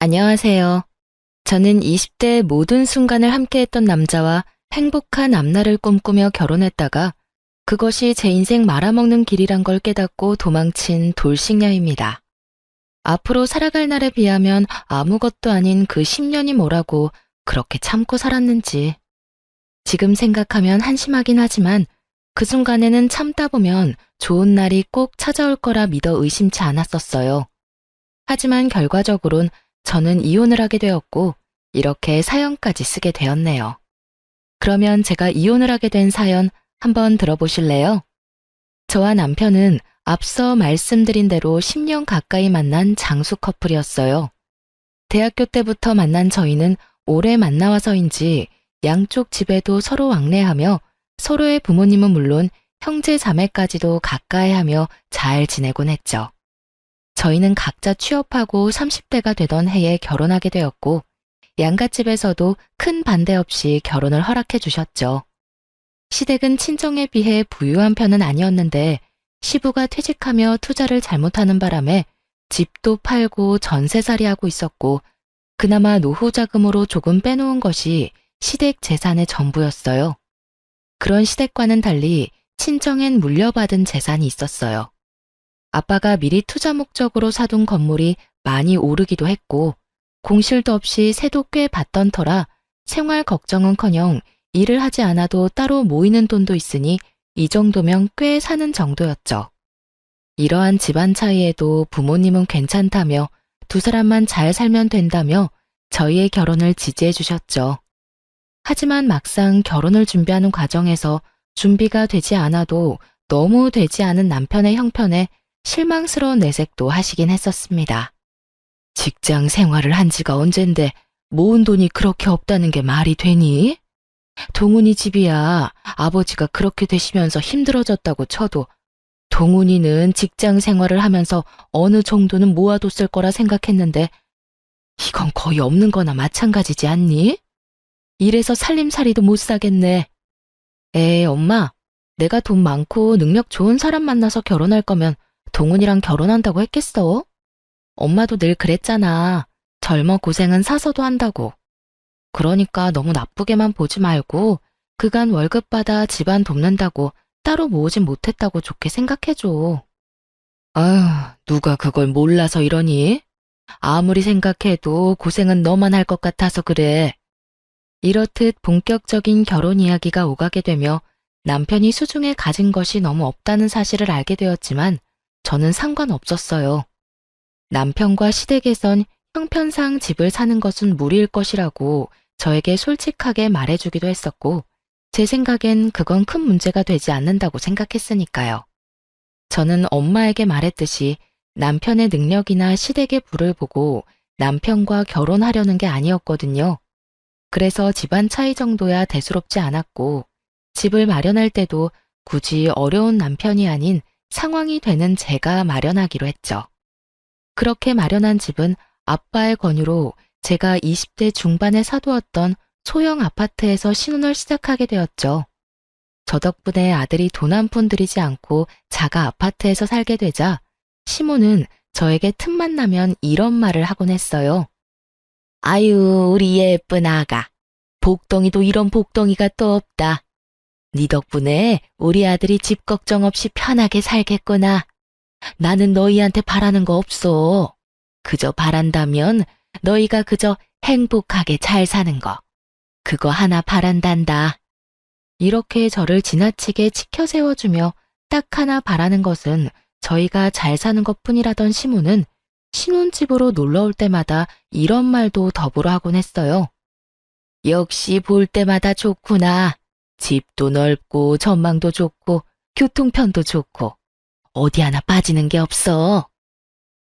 안녕하세요. 저는 20대의 모든 순간을 함께했던 남자와 행복한 앞날을 꿈꾸며 결혼했다가 그것이 제 인생 말아먹는 길이란 걸 깨닫고 도망친 돌싱녀입니다. 앞으로 살아갈 날에 비하면 아무것도 아닌 그 10년이 뭐라고 그렇게 참고 살았는지. 지금 생각하면 한심하긴 하지만 그 순간에는 참다 보면 좋은 날이 꼭 찾아올 거라 믿어 의심치 않았었어요. 하지만 결과적으론 저는 이혼을 하게 되었고 이렇게 사연까지 쓰게 되었네요. 그러면 제가 이혼을 하게 된 사연 한번 들어보실래요? 저와 남편은 앞서 말씀드린 대로 10년 가까이 만난 장수 커플이었어요. 대학교 때부터 만난 저희는 오래 만나와서인지 양쪽 집에도 서로 왕래하며 서로의 부모님은 물론 형제 자매까지도 가까이하며 잘 지내곤 했죠. 저희는 각자 취업하고 30대가 되던 해에 결혼하게 되었고 양갓집에서도 큰 반대 없이 결혼을 허락해 주셨죠. 시댁은 친정에 비해 부유한 편은 아니었는데 시부가 퇴직하며 투자를 잘못하는 바람에 집도 팔고 전세살이하고 있었고 그나마 노후 자금으로 조금 빼놓은 것이 시댁 재산의 전부였어요. 그런 시댁과는 달리 친정엔 물려받은 재산이 있었어요. 아빠가 미리 투자 목적으로 사둔 건물이 많이 오르기도 했고 공실도 없이 세도 꽤 받던 터라 생활 걱정은커녕 일을 하지 않아도 따로 모이는 돈도 있으니 이 정도면 꽤 사는 정도였죠. 이러한 집안 차이에도 부모님은 괜찮다며 두 사람만 잘 살면 된다며 저희의 결혼을 지지해 주셨죠. 하지만 막상 결혼을 준비하는 과정에서 준비가 되지 않아도 너무 되지 않은 남편의 형편에 실망스러운 내색도 하시긴 했었습니다. 직장 생활을 한 지가 언젠데 모은 돈이 그렇게 없다는 게 말이 되니? 동훈이 집이야 아버지가 그렇게 되시면서 힘들어졌다고 쳐도 동훈이는 직장 생활을 하면서 어느 정도는 모아뒀을 거라 생각했는데 이건 거의 없는 거나 마찬가지지 않니? 이래서 살림살이도 못 사겠네. 엄마, 내가 돈 많고 능력 좋은 사람 만나서 결혼할 거면 동훈이랑 결혼한다고 했겠어? 엄마도 늘 그랬잖아. 젊어 고생은 사서도 한다고. 그러니까 너무 나쁘게만 보지 말고 그간 월급 받아 집안 돕는다고 따로 모으진 못했다고 좋게 생각해줘. 아휴, 누가 그걸 몰라서 이러니? 아무리 생각해도 고생은 너만 할 것 같아서 그래. 이렇듯 본격적인 결혼 이야기가 오가게 되며 남편이 수중에 가진 것이 너무 없다는 사실을 알게 되었지만 저는 상관없었어요. 남편과 시댁에선 형편상 집을 사는 것은 무리일 것이라고 저에게 솔직하게 말해주기도 했었고 제 생각엔 그건 큰 문제가 되지 않는다고 생각했으니까요. 저는 엄마에게 말했듯이 남편의 능력이나 시댁의 부를 보고 남편과 결혼하려는 게 아니었거든요. 그래서 집안 차이 정도야 대수롭지 않았고 집을 마련할 때도 굳이 어려운 남편이 아닌 상황이 되는 제가 마련하기로 했죠. 그렇게 마련한 집은 아빠의 권유로 제가 20대 중반에 사두었던 소형 아파트에서 신혼을 시작하게 되었죠. 저 덕분에 아들이 돈 한 푼 들이지 않고 자가 아파트에서 살게 되자 시모는 저에게 틈만 나면 이런 말을 하곤 했어요. 아유, 우리 예쁜 아가. 복덩이도 이런 복덩이가 또 없다. 네 덕분에 우리 아들이 집 걱정 없이 편하게 살겠구나. 나는 너희한테 바라는 거 없어. 그저 바란다면 너희가 그저 행복하게 잘 사는 거. 그거 하나 바란단다. 이렇게 저를 지나치게 치켜 세워주며 딱 하나 바라는 것은 저희가 잘 사는 것뿐이라던 시모는 신혼집으로 놀러 올 때마다 이런 말도 더불어 하곤 했어요. 역시 볼 때마다 좋구나. 집도 넓고 전망도 좋고 교통편도 좋고 어디 하나 빠지는 게 없어.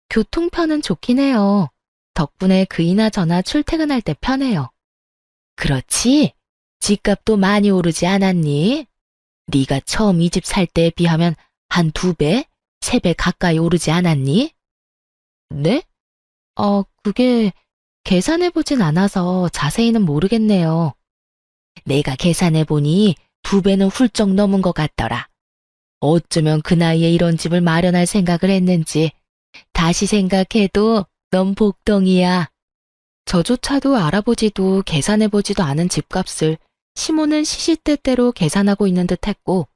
교통편은 좋긴 해요. 덕분에 그이나 저나 출퇴근할 때 편해요. 그렇지? 집값도 많이 오르지 않았니? 네가 처음 이 집 살 때에 비하면 한 2배, 3배 가까이 오르지 않았니? 네? 그게 계산해보진 않아서 자세히는 모르겠네요. 내가 계산해보니 2배는 훌쩍 넘은 것 같더라. 어쩌면 그 나이에 이런 집을 마련할 생각을 했는지 다시 생각해도 넌 복덩이야. 저조차도 알아보지도 계산해보지도 않은 집값을 시모는 시시때때로 계산하고 있는 듯 했고,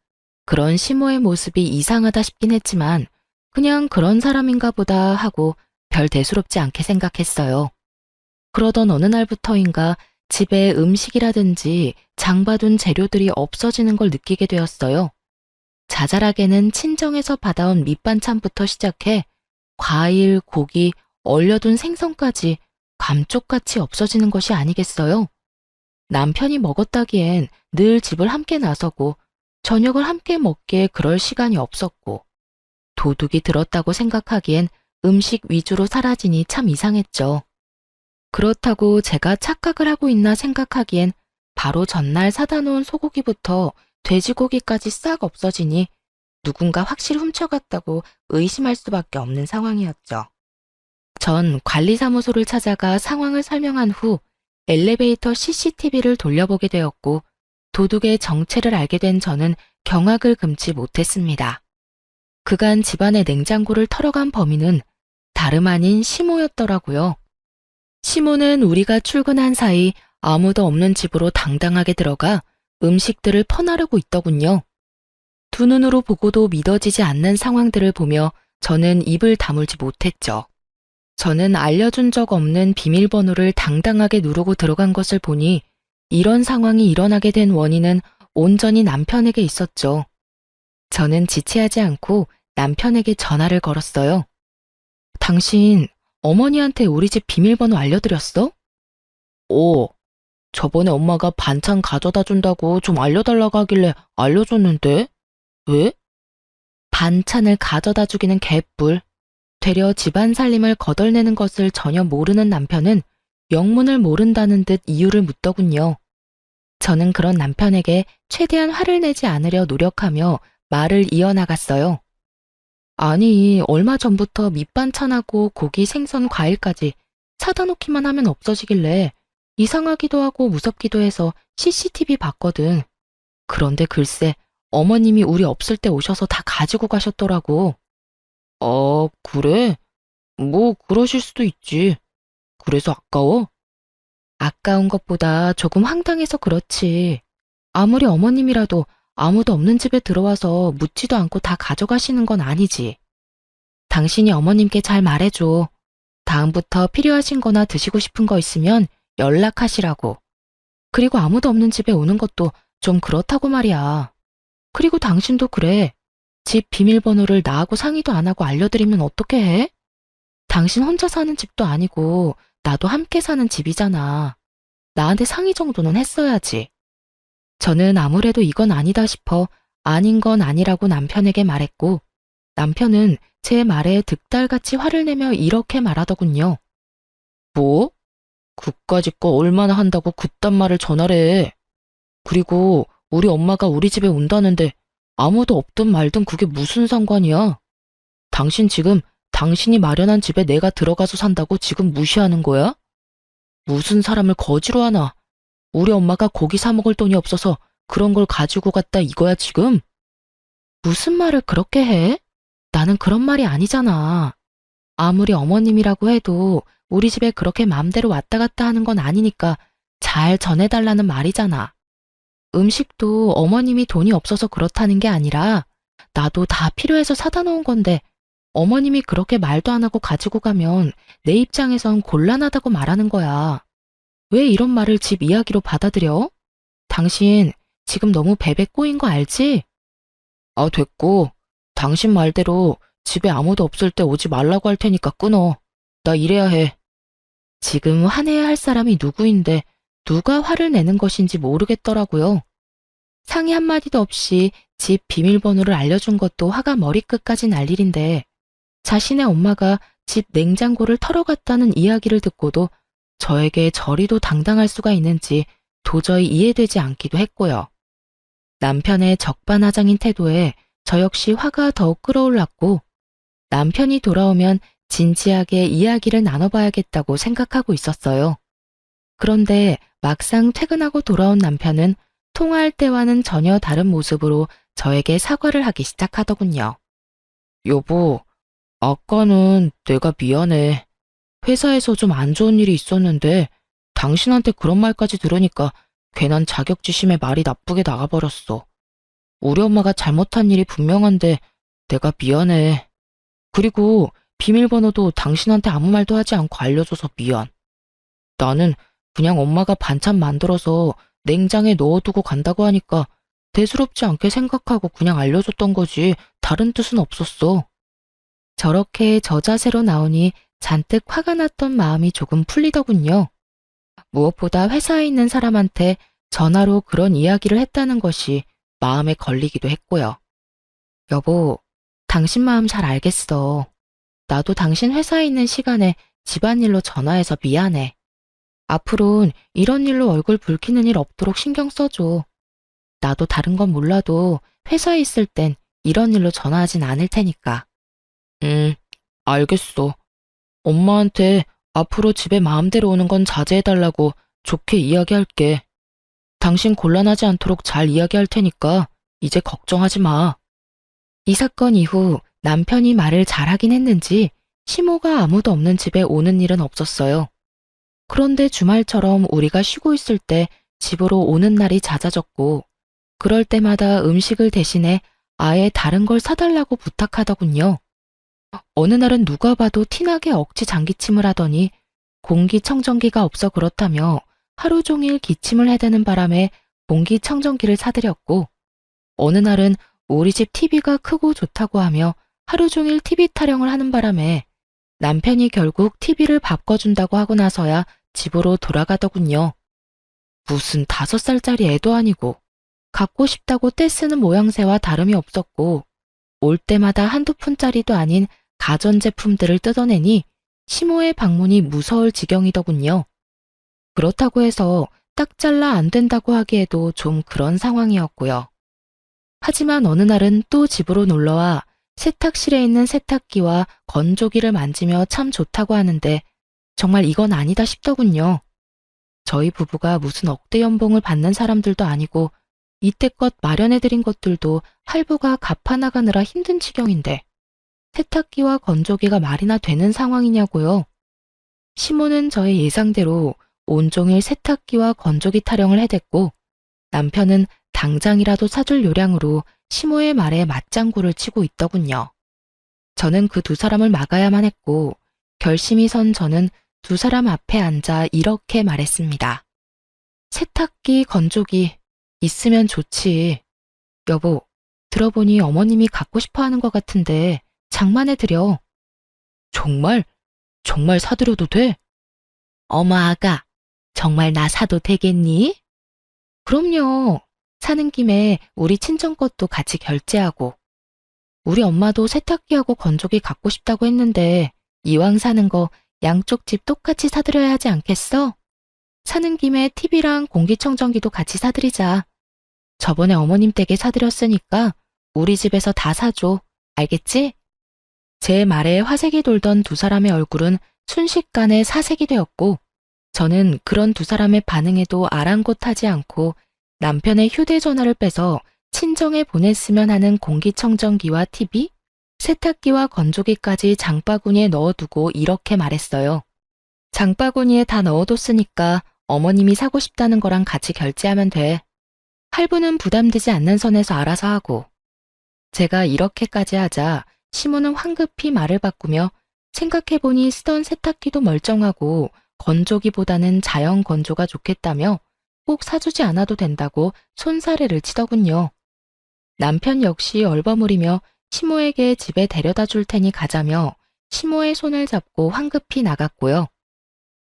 그런 시모의 모습이 이상하다 싶긴 했지만 그냥 그런 사람인가 보다 하고 별 대수롭지 않게 생각했어요. 그러던 어느 날부터인가 집에 음식이라든지 장봐둔 재료들이 없어지는 걸 느끼게 되었어요. 자잘하게는 친정에서 받아온 밑반찬부터 시작해 과일, 고기, 얼려둔 생선까지 감쪽같이 없어지는 것이 아니겠어요? 남편이 먹었다기엔 늘 집을 함께 나서고 저녁을 함께 먹기에 그럴 시간이 없었고, 도둑이 들었다고 생각하기엔 음식 위주로 사라지니 참 이상했죠. 그렇다고 제가 착각을 하고 있나 생각하기엔 바로 전날 사다 놓은 소고기부터 돼지고기까지 싹 없어지니 누군가 확실히 훔쳐갔다고 의심할 수밖에 없는 상황이었죠. 전 관리사무소를 찾아가 상황을 설명한 후 엘리베이터 CCTV를 돌려보게 되었고, 도둑의 정체를 알게 된 저는 경악을 금치 못했습니다. 그간 집안의 냉장고를 털어간 범인은 다름 아닌 시모였더라고요. 시모는 우리가 출근한 사이 아무도 없는 집으로 당당하게 들어가 음식들을 퍼나르고 있더군요. 두 눈으로 보고도 믿어지지 않는 상황들을 보며 저는 입을 다물지 못했죠. 저는 알려준 적 없는 비밀번호를 당당하게 누르고 들어간 것을 보니 이런 상황이 일어나게 된 원인은 온전히 남편에게 있었죠. 저는 지체하지 않고 남편에게 전화를 걸었어요. 당신 어머니한테 우리 집 비밀번호 알려드렸어? 저번에 엄마가 반찬 가져다 준다고 좀 알려달라고 하길래 알려줬는데? 왜? 반찬을 가져다 주기는 개뿔. 되려 집안 살림을 거덜내는 것을 전혀 모르는 남편은 영문을 모른다는 듯 이유를 묻더군요. 저는 그런 남편에게 최대한 화를 내지 않으려 노력하며 말을 이어나갔어요. 아니, 얼마 전부터 밑반찬하고 고기, 생선, 과일까지 사다 놓기만 하면 없어지길래 이상하기도 하고 무섭기도 해서 CCTV 봤거든. 그런데 글쎄 어머님이 우리 없을 때 오셔서 다 가지고 가셨더라고. 그래? 뭐 그러실 수도 있지. 그래서 아까워? 아까운 것보다 조금 황당해서 그렇지. 아무리 어머님이라도 아무도 없는 집에 들어와서 묻지도 않고 다 가져가시는 건 아니지. 당신이 어머님께 잘 말해줘. 다음부터 필요하신 거나 드시고 싶은 거 있으면 연락하시라고. 그리고 아무도 없는 집에 오는 것도 좀 그렇다고 말이야. 그리고 당신도 그래. 집 비밀번호를 나하고 상의도 안 하고 알려드리면 어떻게 해? 당신 혼자 사는 집도 아니고 나도 함께 사는 집이잖아. 나한테 상의 정도는 했어야지. 저는 아무래도 이건 아니다 싶어 아닌 건 아니라고 남편에게 말했고, 남편은 제 말에 득달같이 화를 내며 이렇게 말하더군요. 뭐? 그까짓 거 얼마나 한다고 그딴 말을 전하래. 그리고 우리 엄마가 우리 집에 온다는데 아무도 없든 말든 그게 무슨 상관이야? 당신 지금 당신이 마련한 집에 내가 들어가서 산다고 지금 무시하는 거야? 무슨 사람을 거지로 하나? 우리 엄마가 고기 사 먹을 돈이 없어서 그런 걸 가지고 갔다 이거야 지금? 무슨 말을 그렇게 해? 나는 그런 말이 아니잖아. 아무리 어머님이라고 해도 우리 집에 그렇게 마음대로 왔다 갔다 하는 건 아니니까 잘 전해달라는 말이잖아. 음식도 어머님이 돈이 없어서 그렇다는 게 아니라 나도 다 필요해서 사다 놓은 건데 어머님이 그렇게 말도 안 하고 가지고 가면 내 입장에선 곤란하다고 말하는 거야. 왜 이런 말을 집 이야기로 받아들여? 당신 지금 너무 베베 꼬인 거 알지? 됐고. 당신 말대로 집에 아무도 없을 때 오지 말라고 할 테니까 끊어. 나 일해야 해. 지금 화내야 할 사람이 누구인데 누가 화를 내는 것인지 모르겠더라고요. 상의 한마디도 없이 집 비밀번호를 알려준 것도 화가 머리끝까지 날 일인데, 자신의 엄마가 집 냉장고를 털어갔다는 이야기를 듣고도 저에게 저리도 당당할 수가 있는지 도저히 이해되지 않기도 했고요. 남편의 적반하장인 태도에 저 역시 화가 더욱 끓어올랐고, 남편이 돌아오면 진지하게 이야기를 나눠봐야겠다고 생각하고 있었어요. 그런데 막상 퇴근하고 돌아온 남편은 통화할 때와는 전혀 다른 모습으로 저에게 사과를 하기 시작하더군요. 여보, 아까는 내가 미안해. 회사에서 좀 안 좋은 일이 있었는데 당신한테 그런 말까지 들으니까 괜한 자격지심에 말이 나쁘게 나가버렸어. 우리 엄마가 잘못한 일이 분명한데 내가 미안해. 그리고 비밀번호도 당신한테 아무 말도 하지 않고 알려줘서 미안. 나는 그냥 엄마가 반찬 만들어서 냉장에 넣어두고 간다고 하니까 대수롭지 않게 생각하고 그냥 알려줬던 거지 다른 뜻은 없었어. 저렇게 저자세로 나오니 잔뜩 화가 났던 마음이 조금 풀리더군요. 무엇보다 회사에 있는 사람한테 전화로 그런 이야기를 했다는 것이 마음에 걸리기도 했고요. 여보, 당신 마음 잘 알겠어. 나도 당신 회사에 있는 시간에 집안일로 전화해서 미안해. 앞으론 이런 일로 얼굴 붉히는 일 없도록 신경 써줘. 나도 다른 건 몰라도 회사에 있을 땐 이런 일로 전화하진 않을 테니까. 알겠어. 엄마한테 앞으로 집에 마음대로 오는 건 자제해달라고 좋게 이야기할게. 당신 곤란하지 않도록 잘 이야기할 테니까 이제 걱정하지 마. 이 사건 이후 남편이 말을 잘하긴 했는지 시모가 아무도 없는 집에 오는 일은 없었어요. 그런데 주말처럼 우리가 쉬고 있을 때 집으로 오는 날이 잦아졌고 그럴 때마다 음식을 대신해 아예 다른 걸 사달라고 부탁하더군요. 어느 날은 누가 봐도 티나게 억지 장기침을 하더니 공기청정기가 없어 그렇다며 하루 종일 기침을 해대는 바람에 공기청정기를 사드렸고 어느 날은 우리 집 TV가 크고 좋다고 하며 하루 종일 TV 타령을 하는 바람에 남편이 결국 TV를 바꿔준다고 하고 나서야 집으로 돌아가더군요. 무슨 5살짜리 애도 아니고 갖고 싶다고 떼쓰는 모양새와 다름이 없었고 올 때마다 한두 푼짜리도 아닌 가전제품들을 뜯어내니 시모의 방문이 무서울 지경이더군요. 그렇다고 해서 딱 잘라 안 된다고 하기에도 좀 그런 상황이었고요. 하지만 어느 날은 또 집으로 놀러와 세탁실에 있는 세탁기와 건조기를 만지며 참 좋다고 하는데 정말 이건 아니다 싶더군요. 저희 부부가 무슨 억대 연봉을 받는 사람들도 아니고 이때껏 마련해드린 것들도 할부가 갚아나가느라 힘든 지경인데 세탁기와 건조기가 말이나 되는 상황이냐고요. 시모는 저의 예상대로 온종일 세탁기와 건조기 타령을 해댔고 남편은 당장이라도 사줄 요량으로 시모의 말에 맞장구를 치고 있더군요. 저는 그 두 사람을 막아야만 했고 결심이 선 저는 두 사람 앞에 앉아 이렇게 말했습니다. 세탁기, 건조기 있으면 좋지. 여보, 들어보니 어머님이 갖고 싶어 하는 것 같은데 장만해드려. 정말? 정말 사드려도 돼? 어머 아가, 정말 나 사도 되겠니? 그럼요. 사는 김에 우리 친정 것도 같이 결제하고. 우리 엄마도 세탁기하고 건조기 갖고 싶다고 했는데 이왕 사는 거 양쪽 집 똑같이 사드려야 하지 않겠어? 사는 김에 TV랑 공기청정기도 같이 사드리자. 저번에 어머님 댁에 사드렸으니까 우리 집에서 다 사줘. 알겠지? 제 말에 화색이 돌던 두 사람의 얼굴은 순식간에 사색이 되었고 저는 그런 두 사람의 반응에도 아랑곳하지 않고 남편의 휴대전화를 빼서 친정에 보냈으면 하는 공기청정기와 TV, 세탁기와 건조기까지 장바구니에 넣어두고 이렇게 말했어요. 장바구니에 다 넣어뒀으니까 어머님이 사고 싶다는 거랑 같이 결제하면 돼. 할부는 부담되지 않는 선에서 알아서 하고. 제가 이렇게까지 하자 시모는 황급히 말을 바꾸며 생각해보니 쓰던 세탁기도 멀쩡하고 건조기보다는 자연 건조가 좋겠다며 꼭 사주지 않아도 된다고 손사래를 치더군요. 남편 역시 얼버무리며 시모에게 집에 데려다 줄 테니 가자며 시모의 손을 잡고 황급히 나갔고요.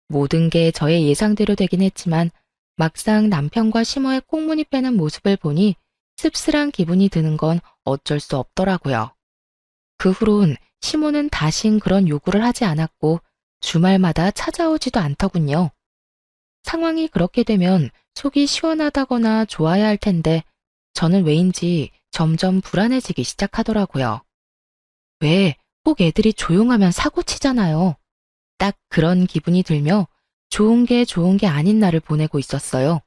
모든 게 저의 예상대로 되긴 했지만 막상 남편과 시모의 꽁무니 빼는 모습을 보니 씁쓸한 기분이 드는 건 어쩔 수 없더라고요. 그 후론 시모는 다신 그런 요구를 하지 않았고 주말마다 찾아오지도 않더군요. 상황이 그렇게 되면 속이 시원하다거나 좋아야 할 텐데 저는 왜인지 점점 불안해지기 시작하더라고요. 왜 꼭 애들이 조용하면 사고 치잖아요. 딱 그런 기분이 들며 좋은 게 아닌 날을 보내고 있었어요.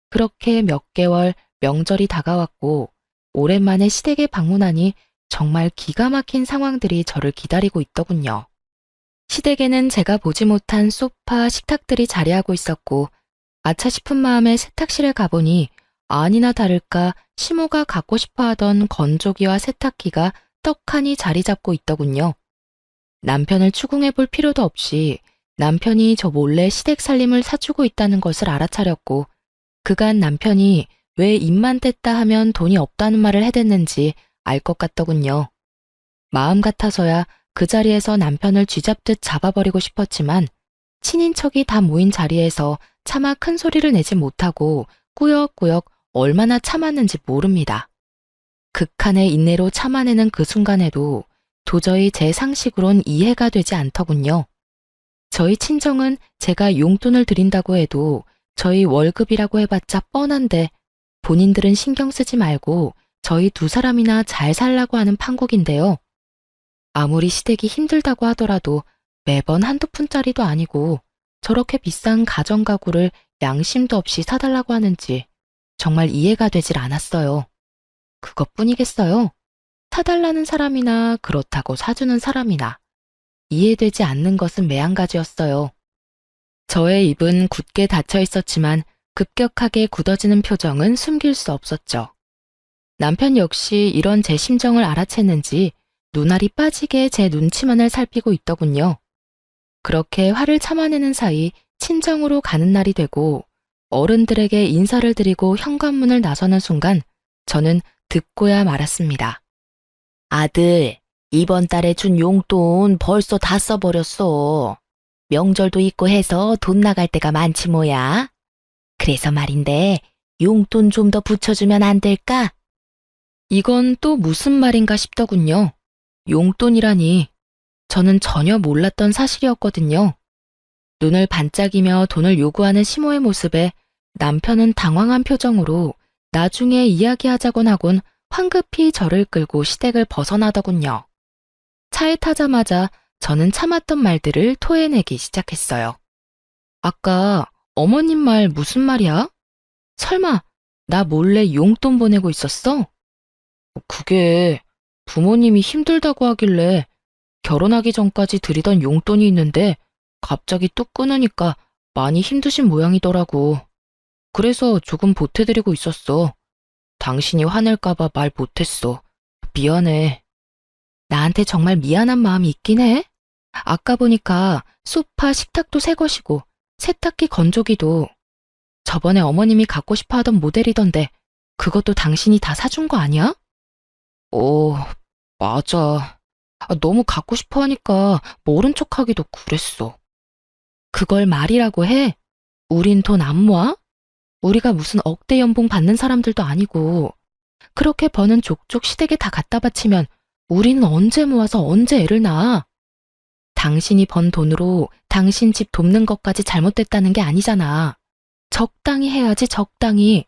그렇게 몇 개월 명절이 다가왔고 오랜만에 시댁에 방문하니 정말 기가 막힌 상황들이 저를 기다리고 있더군요. 시댁에는 제가 보지 못한 소파, 식탁들이 자리하고 있었고 아차 싶은 마음에 세탁실에 가보니 아니나 다를까 시모가 갖고 싶어 하던 건조기와 세탁기가 떡하니 자리 잡고 있더군요. 남편을 추궁해 볼 필요도 없이 남편이 저 몰래 시댁 살림을 사주고 있다는 것을 알아차렸고 그간 남편이 왜 입만 뗐다 하면 돈이 없다는 말을 해댔는지 알 것 같더군요. 마음 같아서야 그 자리에서 남편을 쥐잡듯 잡아버리고 싶었지만 친인척이 다 모인 자리에서 차마 큰 소리를 내지 못하고 꾸역꾸역 얼마나 참았는지 모릅니다. 극한의 인내로 참아내는 그 순간에도 도저히 제 상식으론 이해가 되지 않더군요. 저희 친정은 제가 용돈을 드린다고 해도 저희 월급이라고 해봤자 뻔한데 본인들은 신경 쓰지 말고 저희 두 사람이나 잘 살라고 하는 판국인데요. 아무리 시댁이 힘들다고 하더라도 매번 한두 푼짜리도 아니고 저렇게 비싼 가전가구를 양심도 없이 사달라고 하는지 정말 이해가 되질 않았어요. 그것뿐이겠어요. 사달라는 사람이나 그렇다고 사주는 사람이나 이해되지 않는 것은 매한가지였어요. 저의 입은 굳게 닫혀 있었지만 급격하게 굳어지는 표정은 숨길 수 없었죠. 남편 역시 이런 제 심정을 알아챘는지 눈알이 빠지게 제 눈치만을 살피고 있더군요. 그렇게 화를 참아내는 사이 친정으로 가는 날이 되고 어른들에게 인사를 드리고 현관문을 나서는 순간 저는 듣고야 말았습니다. 아들, 이번 달에 준 용돈 벌써 다 써버렸어. 명절도 있고 해서 돈 나갈 때가 많지 뭐야. 그래서 말인데 용돈 좀 더 붙여주면 안 될까? 이건 또 무슨 말인가 싶더군요. 용돈이라니 저는 전혀 몰랐던 사실이었거든요. 눈을 반짝이며 돈을 요구하는 시모의 모습에 남편은 당황한 표정으로 나중에 이야기하자곤 하곤 황급히 저를 끌고 시댁을 벗어나더군요. 차에 타자마자 저는 참았던 말들을 토해내기 시작했어요. 아까 어머님 말 무슨 말이야? 설마 나 몰래 용돈 보내고 있었어? 그게 부모님이 힘들다고 하길래 결혼하기 전까지 드리던 용돈이 있는데 갑자기 뚝 끊으니까 많이 힘드신 모양이더라고. 그래서 조금 보태드리고 있었어. 당신이 화낼까봐 말 못했어. 미안해. 나한테 정말 미안한 마음이 있긴 해. 아까 보니까 소파, 식탁도 새 것이고 세탁기, 건조기도 저번에 어머님이 갖고 싶어 하던 모델이던데 그것도 당신이 다 사준 거 아니야? 맞아. 너무 갖고 싶어 하니까 모른 척하기도 그랬어. 그걸 말이라고 해? 우린 돈 안 모아? 우리가 무슨 억대 연봉 받는 사람들도 아니고 그렇게 버는 족족 시댁에 다 갖다 바치면 우리는 언제 모아서 언제 애를 낳아? 당신이 번 돈으로 당신 집 돕는 것까지 잘못됐다는 게 아니잖아. 적당히 해야지 적당히.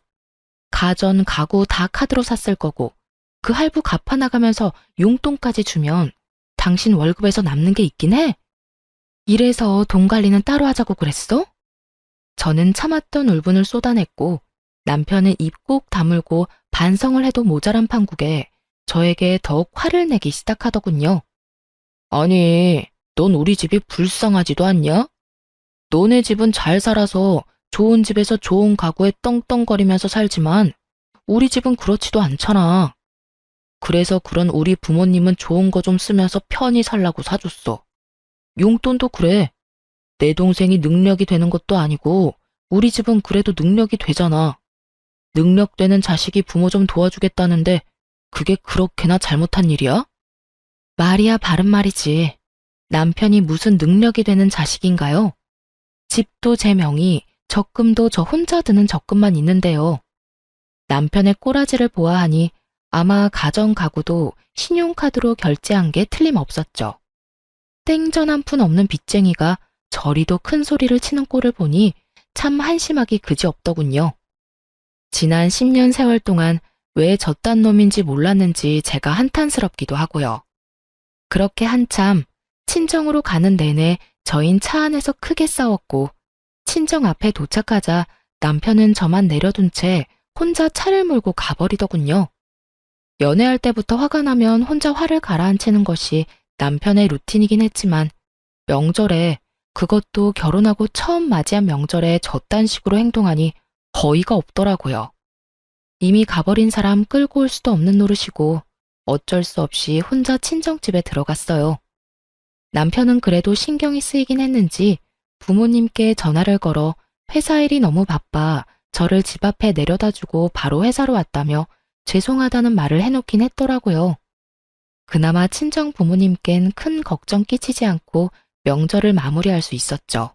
가전, 가구 다 카드로 샀을 거고 그 할부 갚아나가면서 용돈까지 주면 당신 월급에서 남는 게 있긴 해? 이래서 돈 관리는 따로 하자고 그랬어? 저는 참았던 울분을 쏟아냈고 남편은 입 꼭 다물고 반성을 해도 모자란 판국에 저에게 더욱 화를 내기 시작하더군요. 아니, 넌 우리 집이 불쌍하지도 않냐? 너네 집은 잘 살아서 좋은 집에서 좋은 가구에 떵떵거리면서 살지만 우리 집은 그렇지도 않잖아. 그래서 그런 우리 부모님은 좋은 거 좀 쓰면서 편히 살라고 사줬어. 용돈도 그래. 내 동생이 능력이 되는 것도 아니고 우리 집은 그래도 능력이 되잖아. 능력되는 자식이 부모 좀 도와주겠다는데 그게 그렇게나 잘못한 일이야? 말이야 바른 말이지. 남편이 무슨 능력이 되는 자식인가요? 집도 제 명의, 적금도 저 혼자 드는 적금만 있는데요. 남편의 꼬라지를 보아하니 아마 가전 가구도 신용카드로 결제한 게 틀림없었죠. 땡전 한 푼 없는 빚쟁이가 저리도 큰 소리를 치는 꼴을 보니 참 한심하기 그지없더군요. 지난 10년 세월 동안 왜 저딴 놈인지 몰랐는지 제가 한탄스럽기도 하고요. 그렇게 한참 친정으로 가는 내내 저흰 차 안에서 크게 싸웠고 친정 앞에 도착하자 남편은 저만 내려둔 채 혼자 차를 몰고 가버리더군요. 연애할 때부터 화가 나면 혼자 화를 가라앉히는 것이 남편의 루틴이긴 했지만 명절에, 그것도 결혼하고 처음 맞이한 명절에 저딴 식으로 행동하니 어이가 없더라고요. 이미 가버린 사람 끌고 올 수도 없는 노릇이고 어쩔 수 없이 혼자 친정집에 들어갔어요. 남편은 그래도 신경이 쓰이긴 했는지 부모님께 전화를 걸어 회사 일이 너무 바빠 저를 집 앞에 내려다주고 바로 회사로 왔다며 죄송하다는 말을 해놓긴 했더라고요. 그나마 친정 부모님껜 큰 걱정 끼치지 않고 명절을 마무리할 수 있었죠.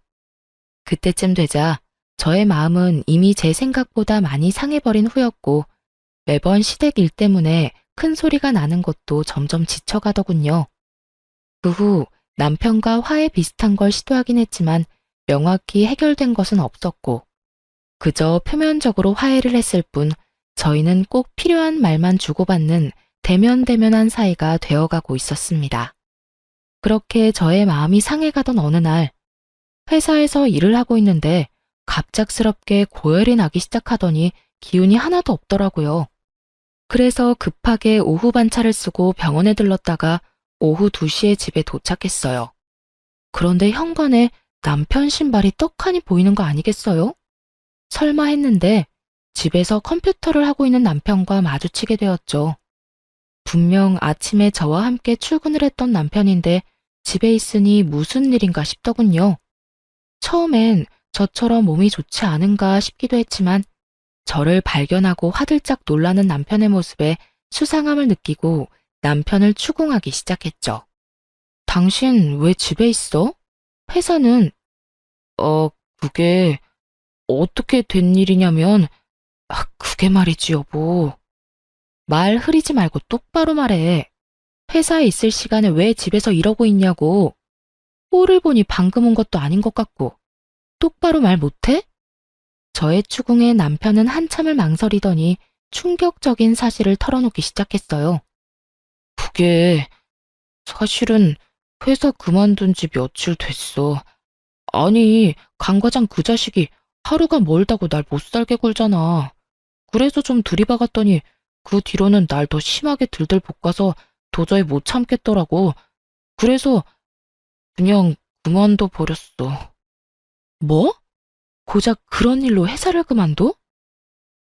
그때쯤 되자 저의 마음은 이미 제 생각보다 많이 상해버린 후였고 매번 시댁 일 때문에 큰 소리가 나는 것도 점점 지쳐가더군요. 그 후 남편과 화해 비슷한 걸 시도하긴 했지만 명확히 해결된 것은 없었고 그저 표면적으로 화해를 했을 뿐 저희는 꼭 필요한 말만 주고받는 대면대면한 사이가 되어가고 있었습니다. 그렇게 저의 마음이 상해가던 어느 날 회사에서 일을 하고 있는데 갑작스럽게 고열이 나기 시작하더니 기운이 하나도 없더라고요. 그래서 급하게 오후 반차를 쓰고 병원에 들렀다가 오후 2시에 집에 도착했어요. 그런데 현관에 남편 신발이 떡하니 보이는 거 아니겠어요? 설마 했는데 집에서 컴퓨터를 하고 있는 남편과 마주치게 되었죠. 분명 아침에 저와 함께 출근을 했던 남편인데 집에 있으니 무슨 일인가 싶더군요. 처음엔 저처럼 몸이 좋지 않은가 싶기도 했지만 저를 발견하고 화들짝 놀라는 남편의 모습에 수상함을 느끼고 남편을 추궁하기 시작했죠. 당신 왜 집에 있어? 회사는? 그게 어떻게 된 일이냐면, 그게 말이지 여보. 말 흐리지 말고 똑바로 말해. 회사에 있을 시간에 왜 집에서 이러고 있냐고. 꼴을 보니 방금 온 것도 아닌 것 같고. 똑바로 말 못해? 저의 추궁에 남편은 한참을 망설이더니 충격적인 사실을 털어놓기 시작했어요. 그게 사실은 회사 그만둔 지 며칠 됐어. 아니, 강 과장 그 자식이 하루가 멀다고 날 못 살게 굴잖아. 그래서 좀 들이박았더니 그 뒤로는 날 더 심하게 들들 볶아서 도저히 못 참겠더라고. 그래서 그냥 그만둬 버렸어. 뭐? 고작 그런 일로 회사를 그만둬?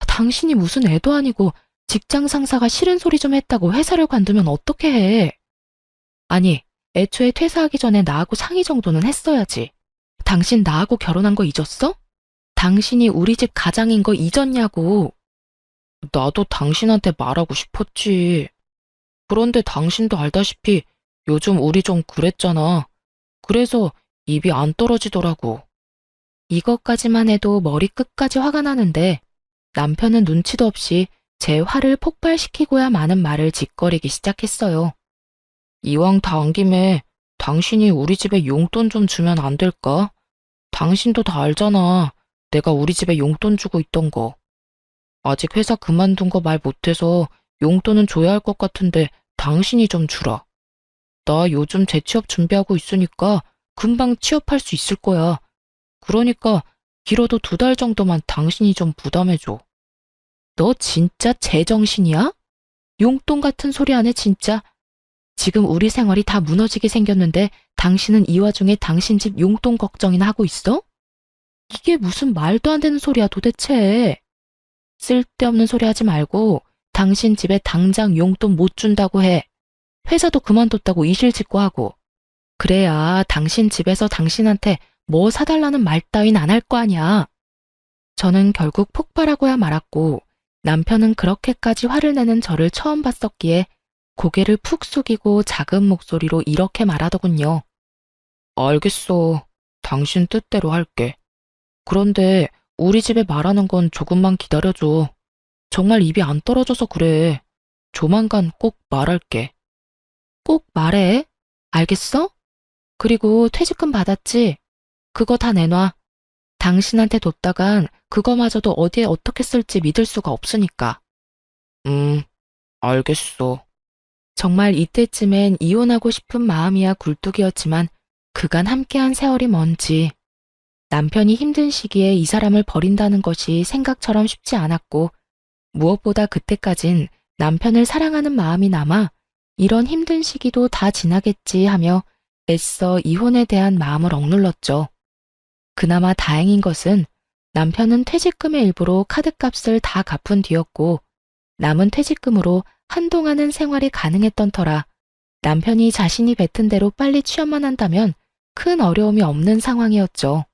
당신이 무슨 애도 아니고 직장 상사가 싫은 소리 좀 했다고 회사를 관두면 어떻게 해? 아니, 애초에 퇴사하기 전에 나하고 상의 정도는 했어야지. 당신 나하고 결혼한 거 잊었어? 당신이 우리 집 가장인 거 잊었냐고. 나도 당신한테 말하고 싶었지. 그런데 당신도 알다시피 요즘 우리 좀 그랬잖아. 그래서 입이 안 떨어지더라고. 이것까지만 해도 머리 끝까지 화가 나는데 남편은 눈치도 없이 제 화를 폭발시키고야 마는 말을 짓거리기 시작했어요. 이왕 다 온 김에 당신이 우리 집에 용돈 좀 주면 안 될까? 당신도 다 알잖아. 내가 우리 집에 용돈 주고 있던 거. 아직 회사 그만둔 거 말 못해서 용돈은 줘야 할 것 같은데 당신이 좀 주라. 나 요즘 재취업 준비하고 있으니까 금방 취업할 수 있을 거야. 그러니까 길어도 2달 정도만 당신이 좀 부담해줘. 너 진짜 제정신이야? 용돈 같은 소리 하네 진짜. 지금 우리 생활이 다 무너지게 생겼는데 당신은 이 와중에 당신 집 용돈 걱정이나 하고 있어? 이게 무슨 말도 안 되는 소리야 도대체. 쓸데없는 소리 하지 말고 당신 집에 당장 용돈 못 준다고 해. 회사도 그만뒀다고 이실직고 하고. 그래야 당신 집에서 당신한테 뭐 사달라는 말 따윈 안 할 거 아니야. 저는 결국 폭발하고야 말았고 남편은 그렇게까지 화를 내는 저를 처음 봤었기에 고개를 푹 숙이고 작은 목소리로 이렇게 말하더군요. 알겠어. 당신 뜻대로 할게. 그런데 우리 집에 말하는 건 조금만 기다려줘. 정말 입이 안 떨어져서 그래. 조만간 꼭 말할게. 꼭 말해. 알겠어? 그리고 퇴직금 받았지? 그거 다 내놔. 당신한테 뒀다간 그거마저도 어디에 어떻게 쓸지 믿을 수가 없으니까. 알겠어. 정말 이때쯤엔 이혼하고 싶은 마음이야 굴뚝이었지만 그간 함께한 세월이 뭔지. 남편이 힘든 시기에 이 사람을 버린다는 것이 생각처럼 쉽지 않았고 무엇보다 그때까진 남편을 사랑하는 마음이 남아 이런 힘든 시기도 다 지나겠지 하며 애써 이혼에 대한 마음을 억눌렀죠. 그나마 다행인 것은 남편은 퇴직금의 일부로 카드값을 다 갚은 뒤였고 남은 퇴직금으로 한동안은 생활이 가능했던 터라 남편이 자신이 뱉은 대로 빨리 취업만 한다면 큰 어려움이 없는 상황이었죠.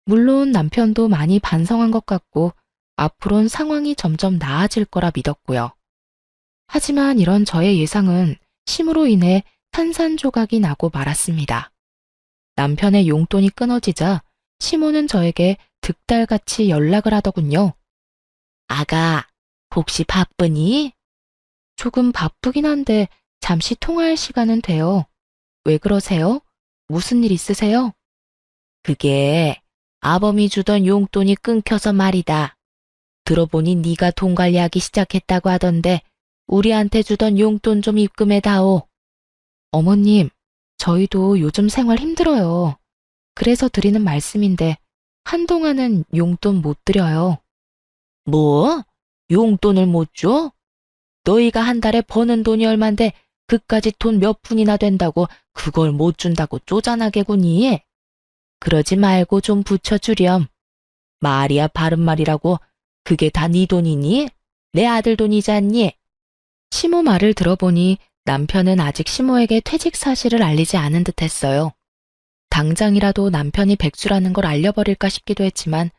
물론 남편도 많이 반성한 것 같고 앞으론 상황이 점점 나아질 거라 믿었고요. 하지만 이런 저의 예상은 심으로 인해 산산조각이 나고 말았습니다. 남편의 용돈이 끊어지자 시모는 저에게 득달같이 연락을 하더군요. 아가, 혹시 바쁘니? 조금 바쁘긴 한데 잠시 통화할 시간은 돼요. 왜 그러세요? 무슨 일 있으세요? 그게 아범이 주던 용돈이 끊겨서 말이다. 들어보니 네가 돈 관리하기 시작했다고 하던데 우리한테 주던 용돈 좀 입금해다오. 어머님, 저희도 요즘 생활 힘들어요. 그래서 드리는 말씀인데 한동안은 용돈 못 드려요. 뭐? 용돈을 못 줘? 너희가 한 달에 버는 돈이 얼만데 그까짓 돈 몇 푼이나 된다고 그걸 못 준다고 쪼잔하게구니? 그러지 말고 좀 붙여주렴. 말이야 바른 말이라고. 그게 다 네 돈이니? 내 아들 돈이지 않니? 시모 말을 들어보니 남편은 아직 시모에게 퇴직 사실을 알리지 않은 듯 했어요. 당장이라도 남편이 백수라는 걸 알려버릴까 싶기도 했지만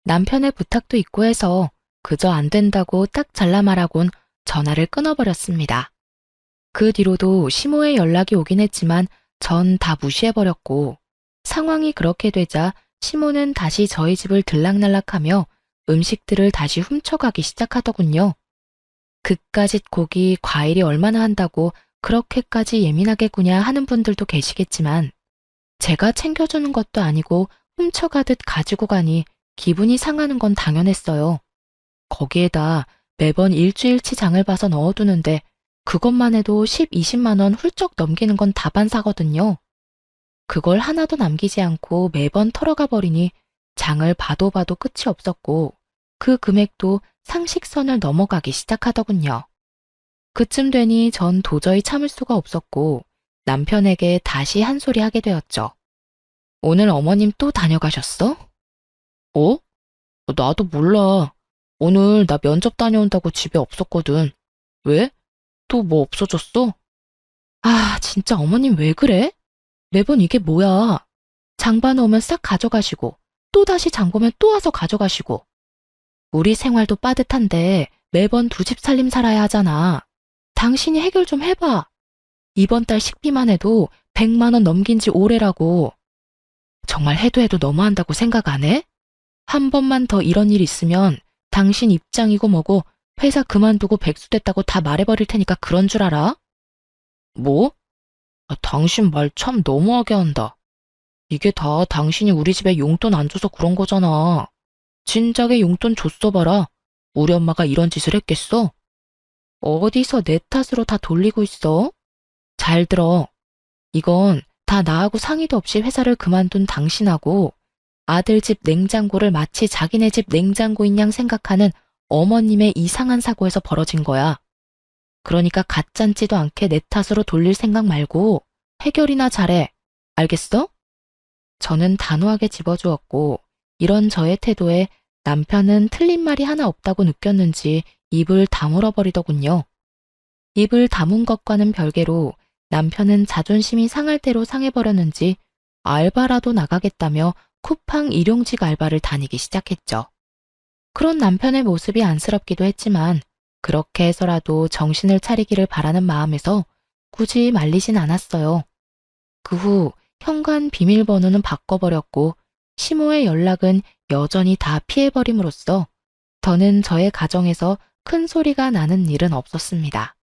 남편의 부탁도 있고 해서 그저 안 된다고 딱 잘라 말하곤 전화를 끊어버렸습니다. 그 뒤로도 시모의 연락이 오긴 했지만 전 다 무시해버렸고 상황이 그렇게 되자 시모는 다시 저희 집을 들락날락하며 음식들을 다시 훔쳐가기 시작하더군요. 그까짓 고기, 과일이 얼마나 한다고 그렇게까지 예민하게 구냐 하는 분들도 계시겠지만 제가 챙겨주는 것도 아니고 훔쳐가듯 가지고 가니 기분이 상하는 건 당연했어요. 거기에다 매번 일주일치 장을 봐서 넣어두는데 그것만 해도 10, 20만 원 훌쩍 넘기는 건 다반사거든요. 그걸 하나도 남기지 않고 매번 털어가 버리니 장을 봐도 봐도 끝이 없었고 그 금액도 상식선을 넘어가기 시작하더군요. 그쯤 되니 전 도저히 참을 수가 없었고 남편에게 다시 한 소리 하게 되었죠. 오늘 어머님 또 다녀가셨어? 어? 나도 몰라. 오늘 나 면접 다녀온다고 집에 없었거든. 왜? 또 뭐 없어졌어? 아, 진짜 어머님 왜 그래? 매번 이게 뭐야? 장 봐놓으면 싹 가져가시고 또 다시 장 보면 또 와서 가져가시고 우리 생활도 빠듯한데 매번 두 집 살림 살아야 하잖아. 당신이 해결 좀 해봐. 이번 달 식비만 해도 100만 원 넘긴 지 오래라고. 정말 해도 해도 너무한다고 생각 안 해? 한 번만 더 이런 일 있으면 당신 입장이고 뭐고 회사 그만두고 백수 됐다고 다 말해버릴 테니까 그런 줄 알아? 뭐? 당신 말 참 너무하게 한다. 이게 다 당신이 우리 집에 용돈 안 줘서 그런 거잖아. 진작에 용돈 줬어 봐라. 우리 엄마가 이런 짓을 했겠어? 어디서 내 탓으로 다 돌리고 있어? 잘 들어. 이건 다 나하고 상의도 없이 회사를 그만둔 당신하고 아들 집 냉장고를 마치 자기네 집 냉장고인 양 생각하는 어머님의 이상한 사고에서 벌어진 거야. 그러니까 가짠지도 않게 내 탓으로 돌릴 생각 말고 해결이나 잘해. 알겠어? 저는 단호하게 집어주었고 이런 저의 태도에 남편은 틀린 말이 하나 없다고 느꼈는지 입을 다물어 버리더군요. 입을 다문 것과는 별개로 남편은 자존심이 상할 대로 상해버렸는지 알바라도 나가겠다며 쿠팡 일용직 알바를 다니기 시작했죠. 그런 남편의 모습이 안쓰럽기도 했지만 그렇게 해서라도 정신을 차리기를 바라는 마음에서 굳이 말리진 않았어요. 그 후 현관 비밀번호는 바꿔버렸고 시모의 연락은 여전히 다 피해버림으로써 더는 저의 가정에서 큰 소리가 나는 일은 없었습니다.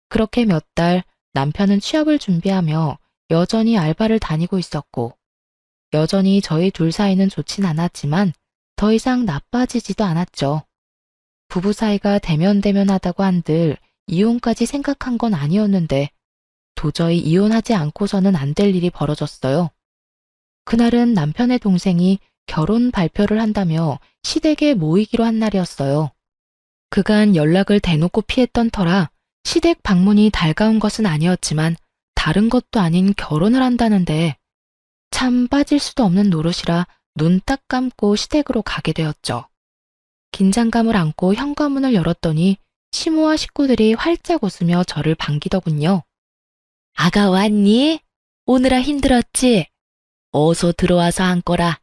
그렇게 몇 달 남편은 취업을 준비하며 여전히 알바를 다니고 있었고 여전히 저희 둘 사이는 좋진 않았지만 더 이상 나빠지지도 않았죠. 부부 사이가 대면대면하다고 한들 이혼까지 생각한 건 아니었는데 도저히 이혼하지 않고서는 안 될 일이 벌어졌어요. 그날은 남편의 동생이 결혼 발표를 한다며 시댁에 모이기로 한 날이었어요. 그간 연락을 대놓고 피했던 터라 시댁 방문이 달가운 것은 아니었지만 다른 것도 아닌 결혼을 한다는데 참 빠질 수도 없는 노릇이라 눈 딱 감고 시댁으로 가게 되었죠. 긴장감을 안고 현관문을 열었더니 시모와 식구들이 활짝 웃으며 저를 반기더군요. 아가 왔니? 오느라 힘들었지? 어서 들어와서 앉거라.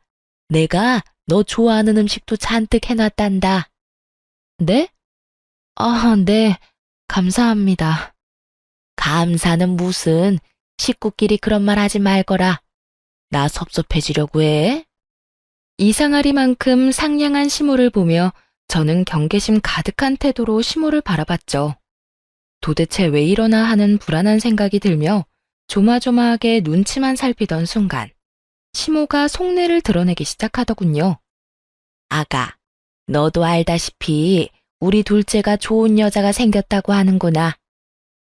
내가 너 좋아하는 음식도 잔뜩 해놨단다. 네? 아, 네. 감사합니다. 감사는 무슨, 식구끼리 그런 말 하지 말거라. 나 섭섭해지려고 해? 이상하리만큼 상냥한 시모를 보며 저는 경계심 가득한 태도로 시모를 바라봤죠. 도대체 왜 이러나 하는 불안한 생각이 들며 조마조마하게 눈치만 살피던 순간 시모가 속내를 드러내기 시작하더군요. 아가, 너도 알다시피 우리 둘째가 좋은 여자가 생겼다고 하는구나.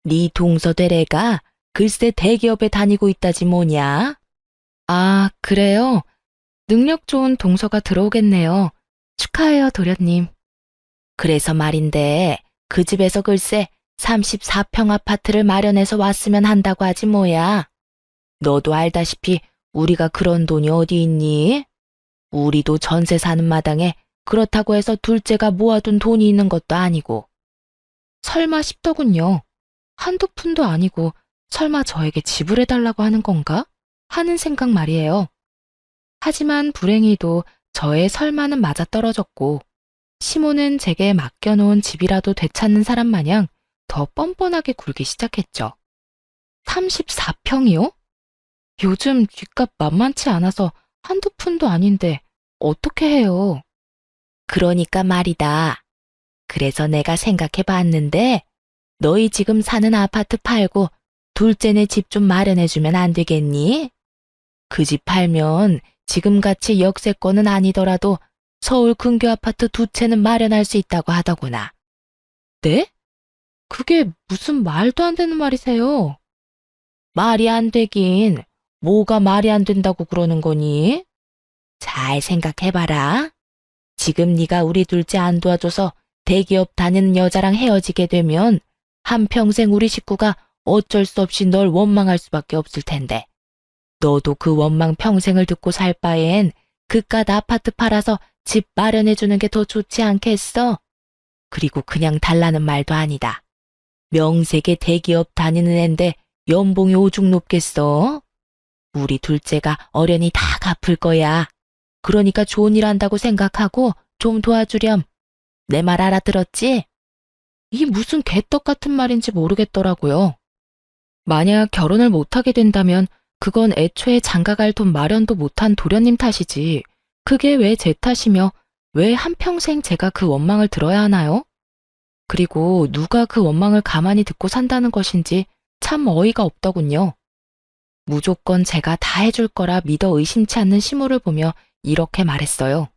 네 동서대래가 글쎄 대기업에 다니고 있다지 뭐냐? 아, 그래요? 능력 좋은 동서가 들어오겠네요. 축하해요, 도련님. 그래서 말인데 그 집에서 글쎄 34평 아파트를 마련해서 왔으면 한다고 하지 뭐야. 너도 알다시피 우리가 그런 돈이 어디 있니? 우리도 전세 사는 마당에 그렇다고 해서 둘째가 모아둔 돈이 있는 것도 아니고. 설마 싶더군요. 한두 푼도 아니고 설마 저에게 지불해달라고 하는 건가? 하는 생각 말이에요. 하지만 불행히도 저의 설마는 맞아떨어졌고 시모는 제게 맡겨놓은 집이라도 되찾는 사람 마냥 더 뻔뻔하게 굴기 시작했죠. 34평이요? 요즘 뒷값 만만치 않아서 한두 푼도 아닌데 어떻게 해요? 그러니까 말이다. 그래서 내가 생각해 봤는데 너희 지금 사는 아파트 팔고 둘째네 집 좀 마련해주면 안 되겠니? 그 집 팔면 지금같이 역세권은 아니더라도 서울 근교 아파트 2채는 마련할 수 있다고 하더구나. 네? 그게 무슨 말도 안 되는 말이세요? 말이 안 되긴 뭐가 말이 안 된다고 그러는 거니? 잘 생각해봐라. 지금 네가 우리 둘째 안 도와줘서 대기업 다니는 여자랑 헤어지게 되면 한평생 우리 식구가 어쩔 수 없이 널 원망할 수밖에 없을 텐데. 너도 그 원망 평생을 듣고 살 바엔 그깟 아파트 팔아서 집 마련해주는 게 더 좋지 않겠어? 그리고 그냥 달라는 말도 아니다. 명색의 대기업 다니는 앤데 연봉이 오죽 높겠어? 우리 둘째가 어련히 다 갚을 거야. 그러니까 좋은 일 한다고 생각하고 좀 도와주렴. 내 말 알아들었지? 이 무슨 개떡 같은 말인지 모르겠더라고요. 만약 결혼을 못하게 된다면 그건 애초에 장가갈 돈 마련도 못한 도련님 탓이지. 그게 왜 제 탓이며 왜 한평생 제가 그 원망을 들어야 하나요? 그리고 누가 그 원망을 가만히 듣고 산다는 것인지 참 어이가 없더군요. 무조건 제가 다 해줄 거라 믿어 의심치 않는 시모를 보며 이렇게 말했어요.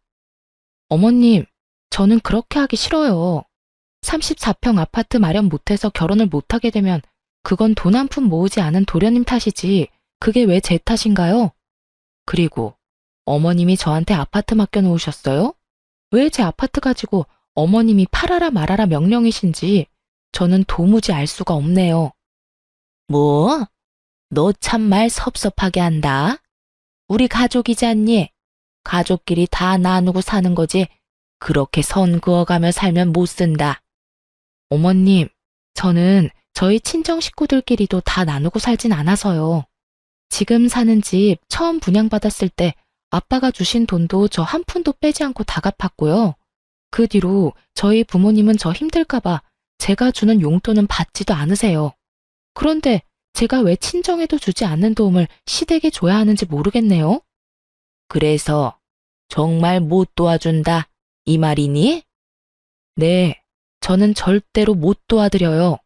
어머님, 저는 그렇게 하기 싫어요. 34평 아파트 마련 못해서 결혼을 못하게 되면 그건 돈 한 푼 모으지 않은 도련님 탓이지 그게 왜 제 탓인가요? 그리고 어머님이 저한테 아파트 맡겨놓으셨어요? 왜 제 아파트 가지고 어머님이 팔아라 말아라 명령이신지 저는 도무지 알 수가 없네요. 뭐? 너 참 말 섭섭하게 한다. 우리 가족이지 않니? 가족끼리 다 나누고 사는 거지. 그렇게 선 그어가며 살면 못 쓴다. 어머님, 저는 저희 친정 식구들끼리도 다 나누고 살진 않아서요. 지금 사는 집 처음 분양받았을 때 아빠가 주신 돈도 저 한 푼도 빼지 않고 다 갚았고요. 그 뒤로 저희 부모님은 저 힘들까봐 제가 주는 용돈은 받지도 않으세요. 그런데 제가 왜 친정에도 주지 않는 도움을 시댁에 줘야 하는지 모르겠네요. 그래서 정말 못 도와준다, 이 말이니? 네, 저는 절대로 못 도와드려요.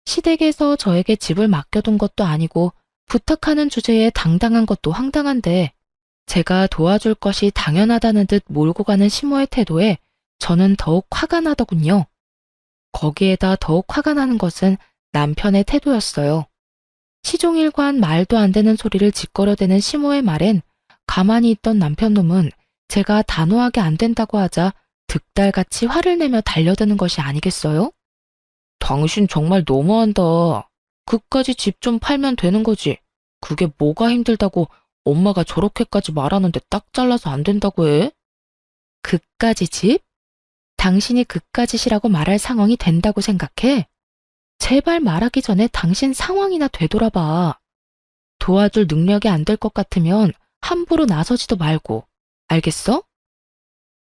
시댁에서 저에게 집을 맡겨둔 것도 아니고 부탁하는 주제에 당당한 것도 황당한데 제가 도와줄 것이 당연하다는 듯 몰고 가는 시모의 태도에 저는 더욱 화가 나더군요. 거기에다 더욱 화가 나는 것은 남편의 태도였어요. 시종일관 말도 안 되는 소리를 짓거려대는 시모의 말엔 가만히 있던 남편놈은 제가 단호하게 안 된다고 하자 득달같이 화를 내며 달려드는 것이 아니겠어요? 당신 정말 너무한다. 그까지 집 좀 팔면 되는 거지. 그게 뭐가 힘들다고 엄마가 저렇게까지 말하는데 딱 잘라서 안 된다고 해? 그까지 집? 당신이 그까짓이라고 말할 상황이 된다고 생각해? 제발 말하기 전에 당신 상황이나 되돌아봐. 도와줄 능력이 안 될 것 같으면 함부로 나서지도 말고. 알겠어?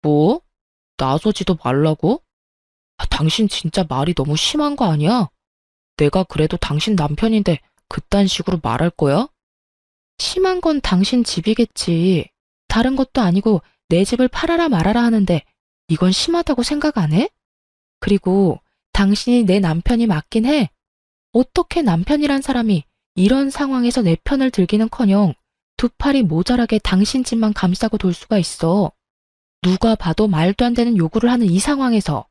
뭐? 나서지도 말라고? 당신 진짜 말이 너무 심한 거 아니야? 내가 그래도 당신 남편인데 그딴 식으로 말할 거야? 심한 건 당신 집이겠지. 다른 것도 아니고 내 집을 팔아라 말아라 하는데 이건 심하다고 생각 안 해? 그리고 당신이 내 남편이 맞긴 해. 어떻게 남편이란 사람이 이런 상황에서 내 편을 들기는커녕 두 팔이 모자라게 당신 집만 감싸고 돌 수가 있어. 누가 봐도 말도 안 되는 요구를 하는 이 상황에서.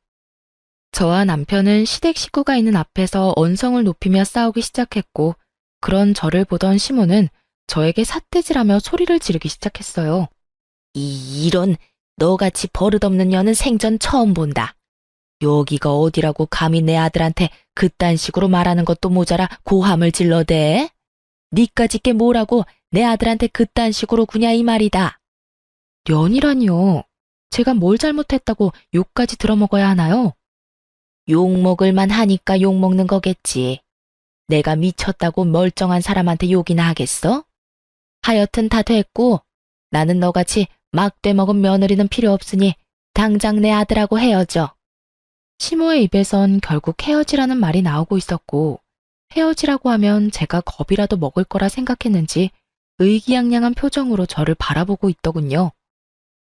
저와 남편은 시댁 식구가 있는 앞에서 언성을 높이며 싸우기 시작했고, 그런 저를 보던 시모는 저에게 삿대질하며 소리를 지르기 시작했어요. 이런 너같이 버릇없는 년은 생전 처음 본다. 여기가 어디라고 감히 내 아들한테 그딴 식으로 말하는 것도 모자라 고함을 질러대? 니까짓 게 뭐라고 내 아들한테 그딴 식으로 구냐 이 말이다. 년이라니요. 제가 뭘 잘못했다고 욕까지 들어먹어야 하나요? 욕먹을만 하니까 욕먹는 거겠지. 내가 미쳤다고 멀쩡한 사람한테 욕이나 하겠어? 하여튼 다 됐고 나는 너같이 막 되먹은 며느리는 필요 없으니 당장 내 아들하고 헤어져. 시모의 입에선 결국 헤어지라는 말이 나오고 있었고 헤어지라고 하면 제가 겁이라도 먹을 거라 생각했는지 의기양양한 표정으로 저를 바라보고 있더군요.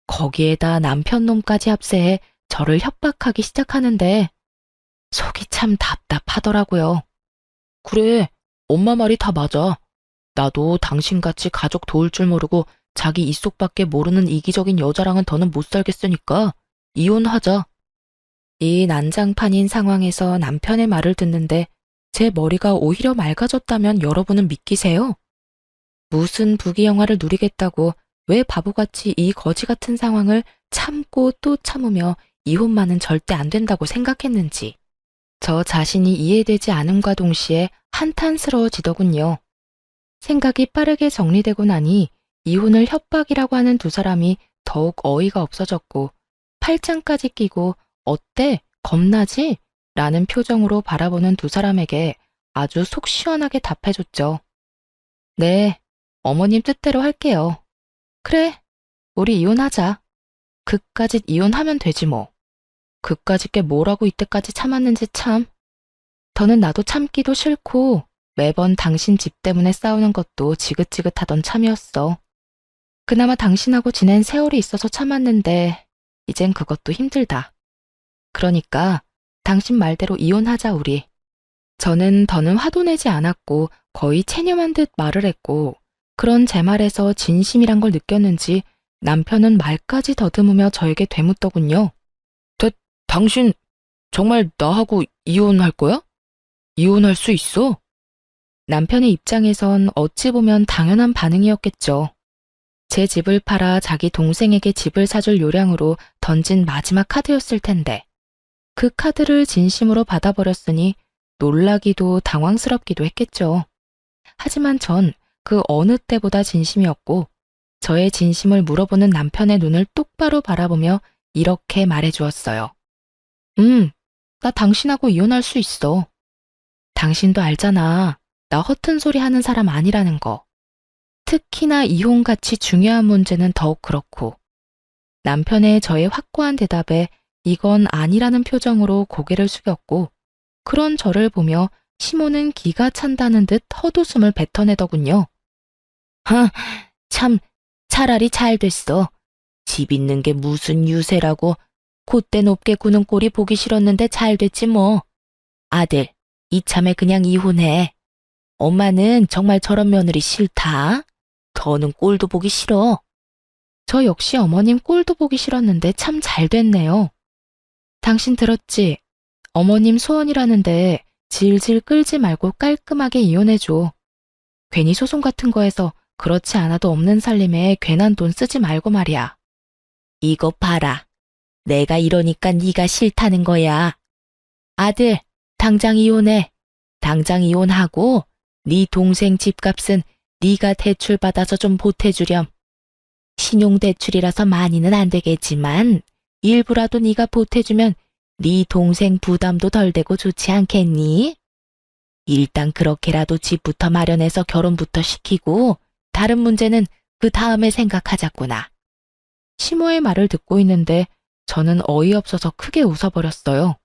거기에다 남편 놈까지 합세해 저를 협박하기 시작하는데 속이 참 답답하더라고요. 그래, 엄마 말이 다 맞아. 나도 당신같이 가족 도울 줄 모르고 자기 입속밖에 모르는 이기적인 여자랑은 더는 못 살겠으니까 이혼하자. 이 난장판인 상황에서 남편의 말을 듣는데 제 머리가 오히려 맑아졌다면 여러분은 믿기세요? 무슨 부귀영화를 누리겠다고 왜 바보같이 이 거지 같은 상황을 참고 또 참으며 이혼만은 절대 안 된다고 생각했는지. 저 자신이 이해되지 않음과 동시에 한탄스러워지더군요. 생각이 빠르게 정리되고 나니 이혼을 협박이라고 하는 두 사람이 더욱 어이가 없어졌고 팔짱까지 끼고 어때? 겁나지? 라는 표정으로 바라보는 두 사람에게 아주 속 시원하게 답해줬죠. 네, 어머님 뜻대로 할게요. 그래, 우리 이혼하자. 그까짓 이혼하면 되지 뭐. 그까짓 게 뭐라고 이때까지 참았는지 참. 더는 나도 참기도 싫고 매번 당신 집 때문에 싸우는 것도 지긋지긋하던 참이었어. 그나마 당신하고 지낸 세월이 있어서 참았는데 이젠 그것도 힘들다. 그러니까 당신 말대로 이혼하자 우리. 저는 더는 화도 내지 않았고 거의 체념한 듯 말을 했고 그런 제 말에서 진심이란 걸 느꼈는지 남편은 말까지 더듬으며 저에게 되묻더군요. 당신 정말 나하고 이혼할 거야? 이혼할 수 있어? 남편의 입장에선 어찌 보면 당연한 반응이었겠죠. 제 집을 팔아 자기 동생에게 집을 사줄 요량으로 던진 마지막 카드였을 텐데 그 카드를 진심으로 받아버렸으니 놀라기도 당황스럽기도 했겠죠. 하지만 전 그 어느 때보다 진심이었고 저의 진심을 물어보는 남편의 눈을 똑바로 바라보며 이렇게 말해주었어요. 나 당신하고 이혼할 수 있어. 당신도 알잖아. 나 허튼 소리 하는 사람 아니라는 거. 특히나 이혼같이 중요한 문제는 더욱 그렇고. 남편의 저의 확고한 대답에 이건 아니라는 표정으로 고개를 숙였고 그런 저를 보며 시모는 기가 찬다는 듯 헛웃음을 뱉어내더군요. 참 차라리 잘 됐어. 집 있는 게 무슨 유세라고 콧대 높게 구는 꼴이 보기 싫었는데 잘 됐지 뭐. 아들, 이참에 그냥 이혼해. 엄마는 정말 저런 며느리 싫다. 더는 꼴도 보기 싫어. 저 역시 어머님 꼴도 보기 싫었는데 참 잘 됐네요. 당신 들었지? 어머님 소원이라는데 질질 끌지 말고 깔끔하게 이혼해줘. 괜히 소송 같은 거에서 그렇지 않아도 없는 살림에 괜한 돈 쓰지 말고 말이야. 이거 봐라. 내가 이러니까 네가 싫다는 거야. 아들, 당장 이혼해. 당장 이혼하고 네 동생 집값은 네가 대출받아서 좀 보태주렴. 신용대출이라서 많이는 안 되겠지만 일부라도 네가 보태주면 네 동생 부담도 덜 되고 좋지 않겠니? 일단 그렇게라도 집부터 마련해서 결혼부터 시키고 다른 문제는 그 다음에 생각하자꾸나. 시모의 말을 듣고 있는데 저는 어이없어서 크게 웃어버렸어요.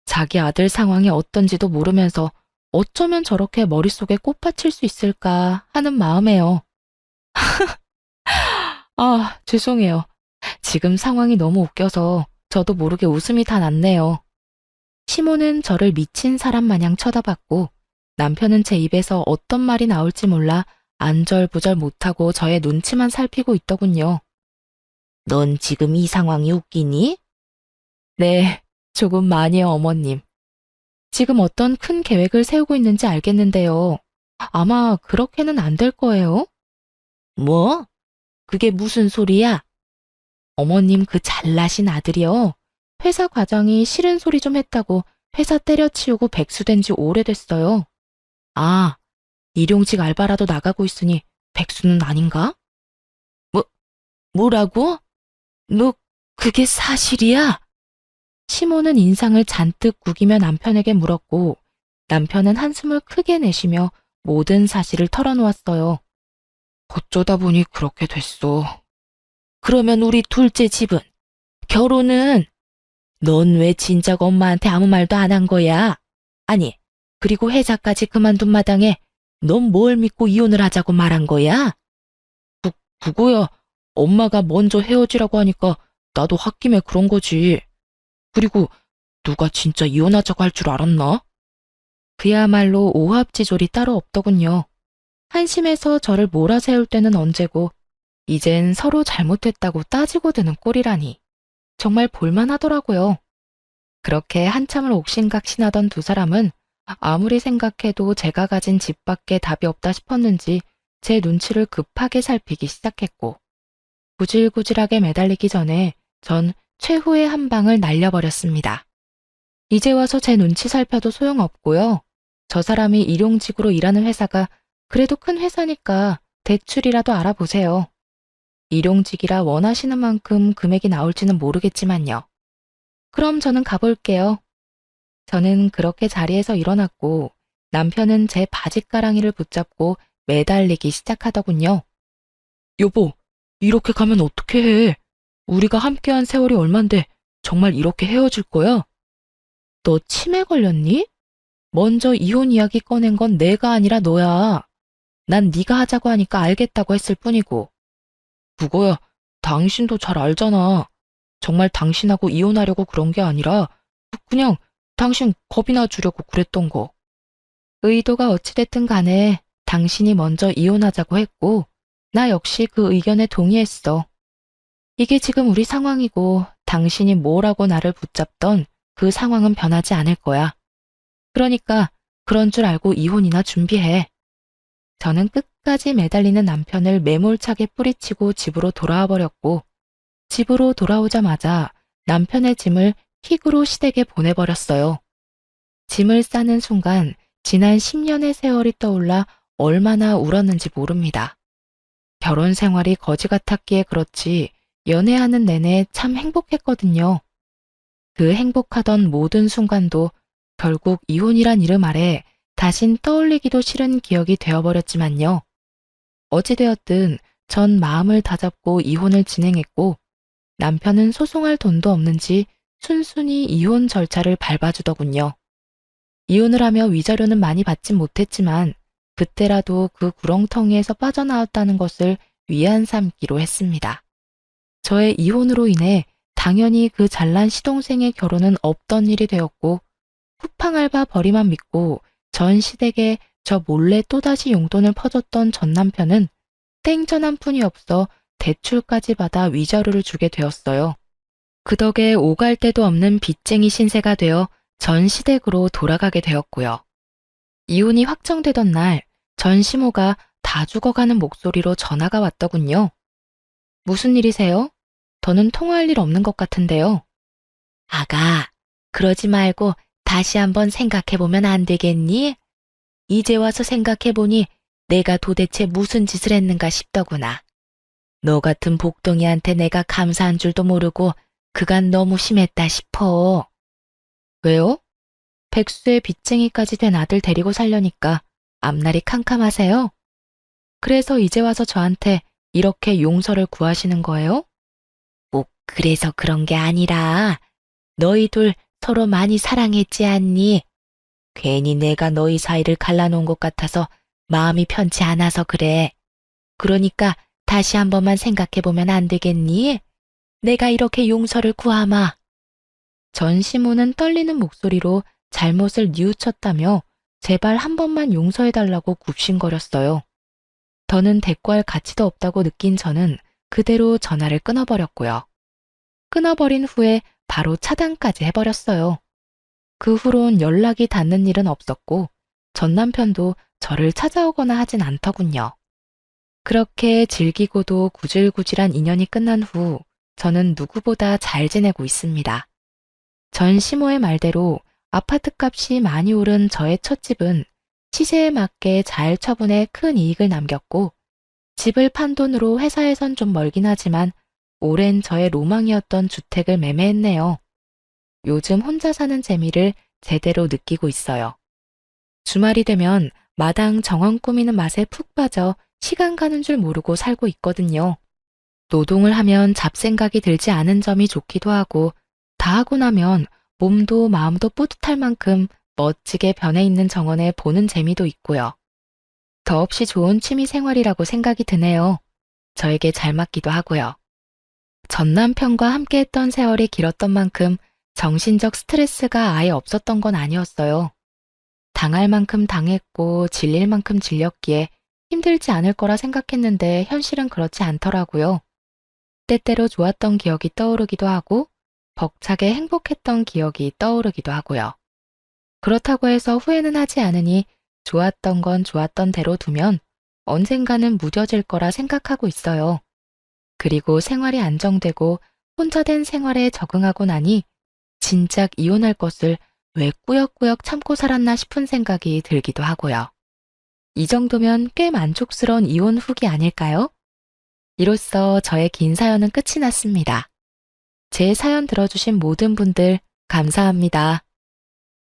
자기 아들 상황이 어떤지도 모르면서 어쩌면 저렇게 머릿속에 꽃받칠 수 있을까 하는 마음에요. 아, 죄송해요. 지금 상황이 너무 웃겨서 저도 모르게 웃음이 다 났네요. 시모는 저를 미친 사람 마냥 쳐다봤고 남편은 제 입에서 어떤 말이 나올지 몰라 안절부절 못하고 저의 눈치만 살피고 있더군요. 넌 지금 이 상황이 웃기니? 네, 조금 많이요, 어머님. 지금 어떤 큰 계획을 세우고 있는지 알겠는데요. 아마 그렇게는 안 될 거예요. 뭐? 그게 무슨 소리야? 어머님 그 잘나신 아들이요. 회사 과장이 싫은 소리 좀 했다고 회사 때려치우고 백수된 지 오래됐어요. 아, 일용직 알바라도 나가고 있으니 백수는 아닌가? 뭐라고? 너 그게 사실이야? 시모는 인상을 잔뜩 구기며 남편에게 물었고 남편은 한숨을 크게 내쉬며 모든 사실을 털어놓았어요. 어쩌다 보니 그렇게 됐어. 그러면 우리 둘째 집은? 결혼은? 넌 왜 진작 엄마한테 아무 말도 안 한 거야? 아니, 그리고 회사까지 그만둔 마당에 넌 뭘 믿고 이혼을 하자고 말한 거야? 그거야. 엄마가 먼저 헤어지라고 하니까 나도 홧김에 그런 거지. 그리고 누가 진짜 이혼하자고 할 줄 알았나? 그야말로 오합지졸이 따로 없더군요. 한심해서 저를 몰아세울 때는 언제고 이젠 서로 잘못했다고 따지고 드는 꼴이라니. 정말 볼만하더라고요. 그렇게 한참을 옥신각신하던 두 사람은 아무리 생각해도 제가 가진 집밖에 답이 없다 싶었는지 제 눈치를 급하게 살피기 시작했고 구질구질하게 매달리기 전에 전 최후의 한 방을 날려버렸습니다. 이제 와서 제 눈치 살펴도 소용없고요. 저 사람이 일용직으로 일하는 회사가 그래도 큰 회사니까 대출이라도 알아보세요. 일용직이라 원하시는 만큼 금액이 나올지는 모르겠지만요. 그럼 저는 가볼게요. 저는 그렇게 자리에서 일어났고 남편은 제 바짓가랑이를 붙잡고 매달리기 시작하더군요. 여보, 이렇게 가면 어떻게 해? 우리가 함께한 세월이 얼만데 정말 이렇게 헤어질 거야? 너 치매 걸렸니? 먼저 이혼 이야기 꺼낸 건 내가 아니라 너야. 난 네가 하자고 하니까 알겠다고 했을 뿐이고. 그거야, 당신도 잘 알잖아. 정말 당신하고 이혼하려고 그런 게 아니라 그냥 당신 겁이나 주려고 그랬던 거. 의도가 어찌됐든 간에 당신이 먼저 이혼하자고 했고 나 역시 그 의견에 동의했어. 이게 지금 우리 상황이고 당신이 뭐라고 나를 붙잡던 그 상황은 변하지 않을 거야. 그러니까 그런 줄 알고 이혼이나 준비해. 저는 끝까지 매달리는 남편을 매몰차게 뿌리치고 집으로 돌아와 버렸고 집으로 돌아오자마자 남편의 짐을 킥으로 시댁에 보내버렸어요. 짐을 싸는 순간 지난 10년의 세월이 떠올라 얼마나 울었는지 모릅니다. 결혼 생활이 거지 같았기에 그렇지 연애하는 내내 참 행복했거든요. 그 행복하던 모든 순간도 결국 이혼이란 이름 아래 다신 떠올리기도 싫은 기억이 되어버렸지만요. 어찌되었든 전 마음을 다잡고 이혼을 진행했고 남편은 소송할 돈도 없는지 순순히 이혼 절차를 밟아주더군요. 이혼을 하며 위자료는 많이 받진 못했지만 그때라도 그 구렁텅이에서 빠져나왔다는 것을 위안 삼기로 했습니다. 저의 이혼으로 인해 당연히 그 잘난 시동생의 결혼은 없던 일이 되었고 쿠팡 알바 벌이만 믿고 전 시댁에 저 몰래 또다시 용돈을 퍼줬던 전 남편은 땡전한 푼이 없어 대출까지 받아 위자료를 주게 되었어요. 그 덕에 오갈 데도 없는 빚쟁이 신세가 되어 전 시댁으로 돌아가게 되었고요. 이혼이 확정되던 날 전 시모가 다 죽어가는 목소리로 전화가 왔더군요. 무슨 일이세요? 더는 통화할 일 없는 것 같은데요. 아가, 그러지 말고 다시 한번 생각해보면 안 되겠니? 이제 와서 생각해보니 내가 도대체 무슨 짓을 했는가 싶더구나. 너 같은 복덩이한테 내가 감사한 줄도 모르고 그간 너무 심했다 싶어. 왜요? 백수의 빚쟁이까지 된 아들 데리고 살려니까 앞날이 캄캄하세요? 그래서 이제 와서 저한테 이렇게 용서를 구하시는 거예요? 꼭 그래서 그런 게 아니라 너희 둘 서로 많이 사랑했지 않니? 괜히 내가 너희 사이를 갈라놓은 것 같아서 마음이 편치 않아서 그래. 그러니까 다시 한 번만 생각해보면 안 되겠니? 내가 이렇게 용서를 구하마. 전시모는 떨리는 목소리로 잘못을 뉘우쳤다며 제발 한 번만 용서해달라고 굽신거렸어요. 더는 대꾸할 가치도 없다고 느낀 저는 그대로 전화를 끊어버렸고요. 끊어버린 후에 바로 차단까지 해버렸어요. 그 후론 연락이 닿는 일은 없었고 전 남편도 저를 찾아오거나 하진 않더군요. 그렇게 질기고도 구질구질한 인연이 끝난 후 저는 누구보다 잘 지내고 있습니다. 전 시모의 말대로 아파트 값이 많이 오른 저의 첫 집은 시세에 맞게 잘 처분해 큰 이익을 남겼고 집을 판 돈으로 회사에선 좀 멀긴 하지만 오랜 저의 로망이었던 주택을 매매했네요. 요즘 혼자 사는 재미를 제대로 느끼고 있어요. 주말이 되면 마당 정원 꾸미는 맛에 푹 빠져 시간 가는 줄 모르고 살고 있거든요. 노동을 하면 잡생각이 들지 않은 점이 좋기도 하고 다 하고 나면 몸도 마음도 뿌듯할 만큼 멋지게 변해 있는 정원에 보는 재미도 있고요. 더없이 좋은 취미 생활이라고 생각이 드네요. 저에게 잘 맞기도 하고요. 전 남편과 함께했던 세월이 길었던 만큼 정신적 스트레스가 아예 없었던 건 아니었어요. 당할 만큼 당했고 질릴 만큼 질렸기에 힘들지 않을 거라 생각했는데 현실은 그렇지 않더라고요. 때때로 좋았던 기억이 떠오르기도 하고 벅차게 행복했던 기억이 떠오르기도 하고요. 그렇다고 해서 후회는 하지 않으니 좋았던 건 좋았던 대로 두면 언젠가는 무뎌질 거라 생각하고 있어요. 그리고 생활이 안정되고 혼자 된 생활에 적응하고 나니 진작 이혼할 것을 왜 꾸역꾸역 참고 살았나 싶은 생각이 들기도 하고요. 이 정도면 꽤 만족스러운 이혼 후기 아닐까요? 이로써 저의 긴 사연은 끝이 났습니다. 제 사연 들어주신 모든 분들 감사합니다.